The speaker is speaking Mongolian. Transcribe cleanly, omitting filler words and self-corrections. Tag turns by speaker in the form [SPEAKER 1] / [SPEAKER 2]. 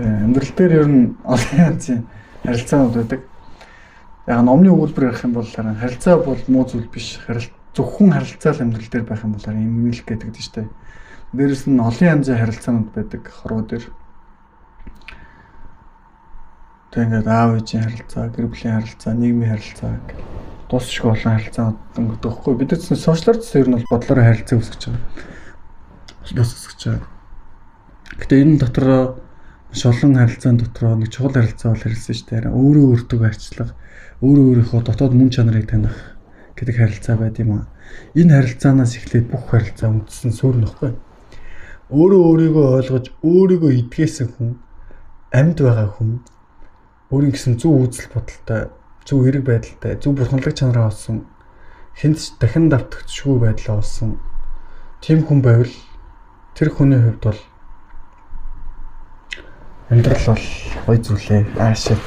[SPEAKER 1] Амьдрал дээр ер нь олон янзын харилцаанууд байдаг. Яг номны өгүүлбэр ярих юм бол харилцаа бол муу зүйл биш. Зөвхөн харилцаа л амьдрал дээр байх юм бол эмгэнэлэх гэдэг нь шүү дээ. Дээрэс нь олон янзын харилцаанууд байдаг хорвоо дээр. Тэг ингээд аав ээжийн харилцаа, гэр бүлийн харилцаа, нийгмийн харилцаа дуусшгүй олон харилцаанууд өнгөдөг байхгүй. Бид нар сошиаларч ер нь бол бодлороо харилцаа үүсгэж байгаа. Холбоос үүсгэж байгаа. Гэтэ энэ дотор маш олон харилцаан дотор нэг чухал харилцаа бол харилцсан шүү дээ. Өөрөө өөртөө арчлах, өөрөө өөрийнхөө дотоод мөн чанарыг таних гэдэг харилцаа байд юм аа. Энэ харилцаанаас эхлээд бүх харилцаа үндсэн суурь нөхгүй. Өөрөө өөрийгөө ойлгож, өөрийгөө эдгээсэн хүн, амьд байгаа хүн, өөрийн гэсэн зөв үзэл бодолтой, зөв эрэг байдалтай, зөв бурханлаг чанараа олсон, хэнд дахин давтагдчихгүй байдлаа олсон тийм хүн байвал тэр хүний хувьд бол амьдрал бол гоё зүйлээ. Аашаа.